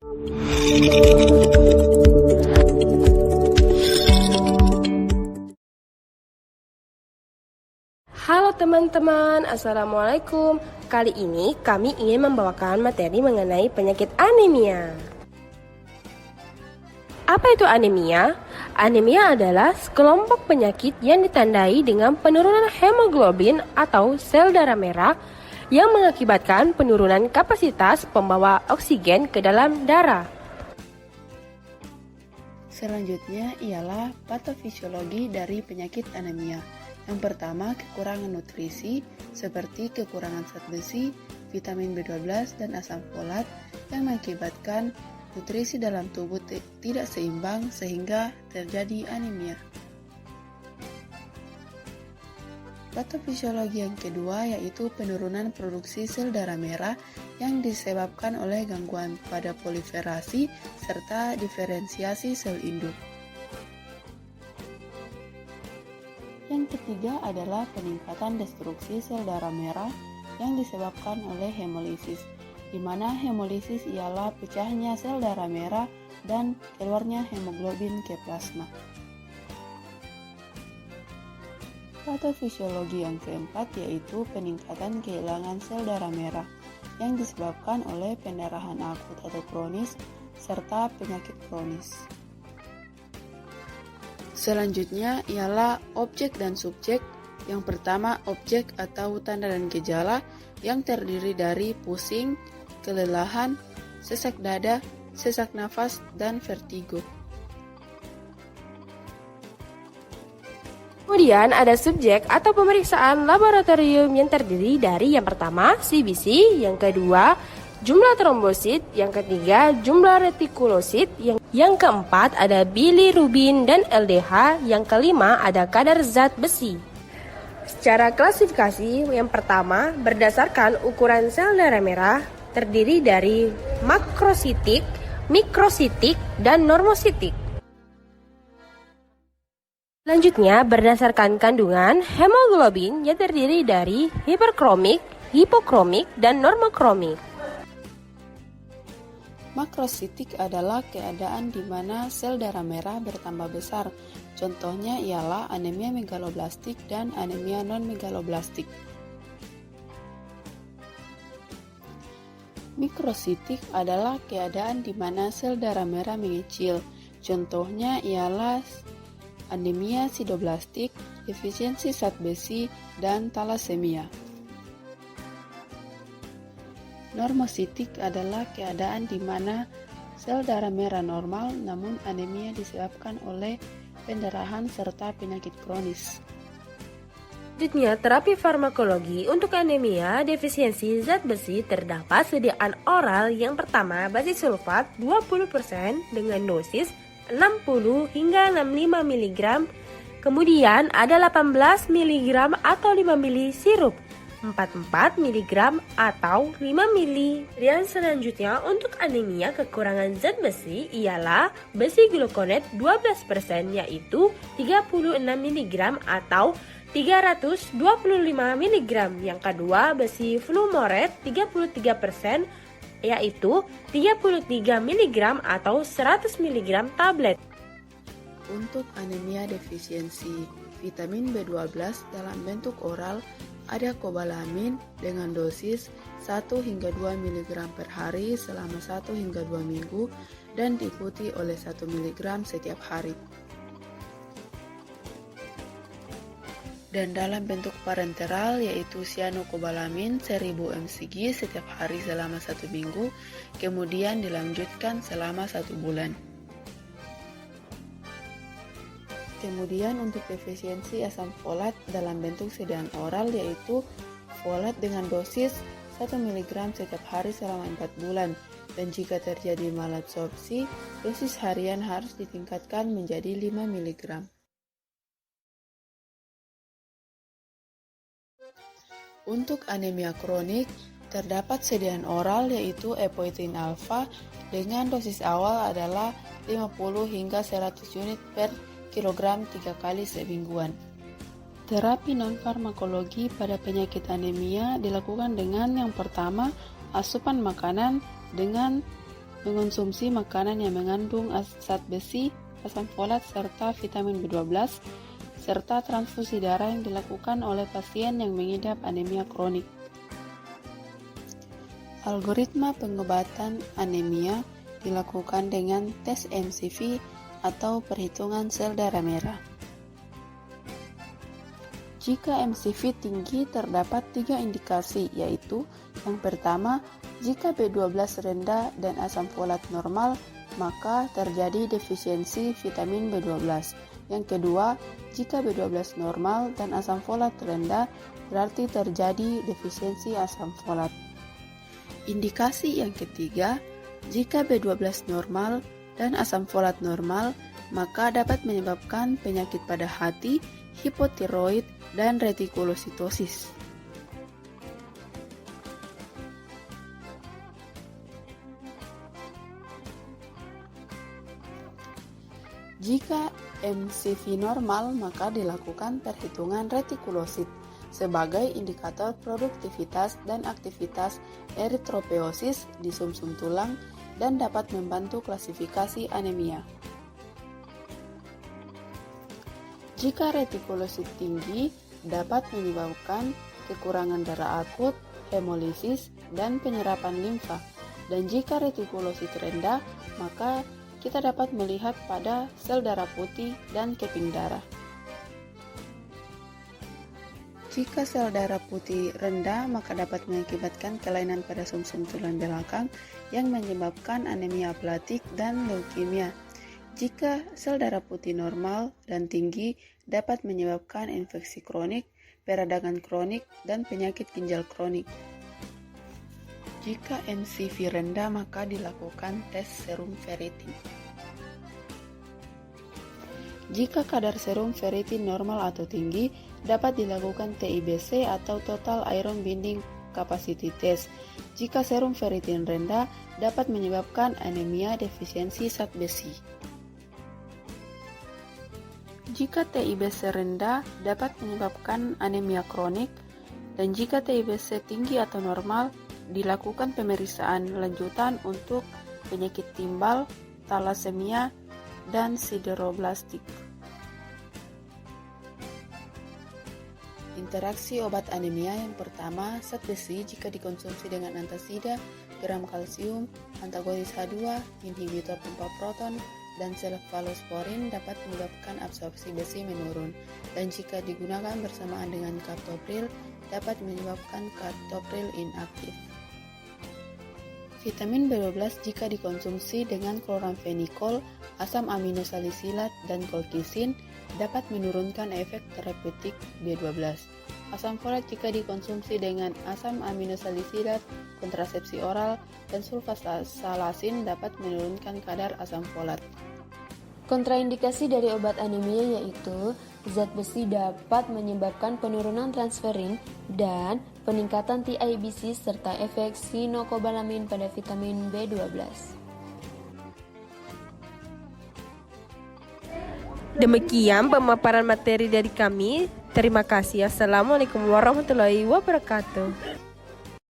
Halo teman-teman, Assalamualaikum. Kali ini kami ingin membawakan materi mengenai penyakit anemia. Apa itu anemia? Anemia adalah sekelompok penyakit yang ditandai dengan penurunan hemoglobin atau sel darah merah yang mengakibatkan penurunan kapasitas pembawa oksigen ke dalam darah. Selanjutnya ialah patofisiologi dari penyakit anemia. Yang pertama, kekurangan nutrisi seperti kekurangan zat besi, vitamin B12, dan asam folat yang mengakibatkan nutrisi dalam tubuh tidak seimbang sehingga terjadi anemia. Patofisiologi yang kedua yaitu penurunan produksi sel darah merah yang disebabkan oleh gangguan pada proliferasi serta diferensiasi sel induk. Yang ketiga adalah peningkatan destruksi sel darah merah yang disebabkan oleh hemolisis, di mana hemolisis ialah pecahnya sel darah merah dan keluarnya hemoglobin ke plasma. Patofisiologi yang keempat yaitu peningkatan kehilangan sel darah merah yang disebabkan oleh pendarahan akut atau kronis serta penyakit kronis. Selanjutnya ialah objek dan subjek. Yang pertama, objek atau tanda dan gejala yang terdiri dari pusing, kelelahan, sesak dada, sesak nafas, dan vertigo. Kemudian ada subjek atau pemeriksaan laboratorium yang terdiri dari yang pertama CBC, yang kedua jumlah trombosit, yang ketiga jumlah retikulosit, yang keempat ada bilirubin dan LDH, yang kelima ada kadar zat besi. Secara klasifikasi, yang pertama berdasarkan ukuran sel darah merah terdiri dari makrositik, mikrositik, dan normositik. Selanjutnya berdasarkan kandungan hemoglobin yang terdiri dari hiperkromik, hipokromik, dan normokromik. Makrositik adalah keadaan di mana sel darah merah bertambah besar. Contohnya ialah anemia megaloblastik dan anemia non-megaloblastik. Mikrositik adalah keadaan di mana sel darah merah mengecil. Contohnya ialah anemia sidoblastik, defisiensi zat besi, dan talasemia. Normositik adalah keadaan di mana sel darah merah normal namun anemia disebabkan oleh pendarahan serta penyakit kronis. Selanjutnya, terapi farmakologi untuk anemia defisiensi zat besi terdapat sediaan oral yang pertama basis sulfat 20% dengan dosis 60 hingga 65 mg. Kemudian ada 18 mg atau 5 ml sirup, 44 mg atau 5 ml. Dan selanjutnya untuk anemia kekurangan zat besi ialah besi gluconate 12% yaitu 36 mg atau 325 mg. Yang kedua besi fumarate 33% yaitu 33 mg atau 100 mg tablet. Untuk anemia defisiensi vitamin B12 dalam bentuk oral ada kobalamin dengan dosis 1 hingga 2 mg per hari selama 1 hingga 2 minggu dan diikuti oleh 1 mg setiap hari. Dan dalam bentuk parenteral yaitu cyanokobalamin 1000 mcg setiap hari selama 1 minggu, kemudian dilanjutkan selama 1 bulan. Kemudian untuk defisiensi asam folat dalam bentuk sediaan oral yaitu folat dengan dosis 1 mg setiap hari selama 4 bulan. Dan jika terjadi malabsorpsi, dosis harian harus ditingkatkan menjadi 5 mg. Untuk anemia kronik, terdapat sediaan oral yaitu epoetin alfa dengan dosis awal adalah 50 hingga 100 unit per kilogram 3 kali semingguan. Terapi non-farmakologi pada penyakit anemia dilakukan dengan yang pertama, asupan makanan dengan Mengonsumsi makanan yang mengandung zat besi, asam folat, serta vitamin B12, serta transfusi darah yang dilakukan oleh pasien yang mengidap anemia kronik. Algoritma pengobatan anemia dilakukan dengan tes MCV atau perhitungan sel darah merah. Jika MCV tinggi, terdapat 3 indikasi, yaitu yang pertama, jika B12 rendah dan asam folat normal, maka terjadi defisiensi vitamin B12. Yang kedua, jika B12 normal dan asam folat rendah, berarti terjadi defisiensi asam folat. Indikasi yang ketiga, jika B12 normal dan asam folat normal, maka dapat menyebabkan penyakit pada hati, hipotiroid, dan retikulositosis. Jika MCV normal, maka dilakukan perhitungan retikulosit sebagai indikator produktivitas dan aktivitas eritropoiesis di sumsum tulang dan dapat membantu klasifikasi anemia. Jika retikulosit tinggi, dapat menyebabkan kekurangan darah akut, hemolisis, dan penyerapan limfa. Dan jika retikulosit rendah, maka kita dapat melihat pada sel darah putih dan keping darah. Jika sel darah putih rendah, maka dapat mengakibatkan kelainan pada sumsum tulang belakang yang menyebabkan anemia aplastik dan leukemia. Jika sel darah putih normal dan tinggi, dapat menyebabkan infeksi kronik, peradangan kronik, dan penyakit ginjal kronik. Jika MCV rendah, maka dilakukan tes serum ferritin. Jika kadar serum ferritin normal atau tinggi, dapat dilakukan TIBC atau Total Iron Binding Capacity Test. Jika serum ferritin rendah, dapat menyebabkan anemia defisiensi zat besi. Jika TIBC rendah, dapat menyebabkan anemia kronik, dan jika TIBC tinggi atau normal, dilakukan pemeriksaan lanjutan untuk penyakit timbal, thalassemia, dan sideroblastik. Interaksi obat anemia yang pertama, zat besi jika dikonsumsi dengan antasida, gram kalsium, antagonis H2, inhibitor pompa proton, dan cefalosporin dapat menyebabkan absorpsi besi menurun, dan jika digunakan bersamaan dengan captopril dapat menyebabkan captopril inaktif. Vitamin B12 jika dikonsumsi dengan kloramfenikol, asam aminosalisilat, dan kolkisin dapat menurunkan efek terapeutik B12. Asam folat jika dikonsumsi dengan asam aminosalisilat, kontrasepsi oral, dan sulfasalasin dapat menurunkan kadar asam folat. Kontraindikasi dari obat anemia yaitu zat besi dapat menyebabkan penurunan transferin dan peningkatan TIBC serta efek sinokobalamin pada vitamin B12. Demikian pemaparan materi dari kami. Terima kasih. Assalamualaikum warahmatullahi wabarakatuh.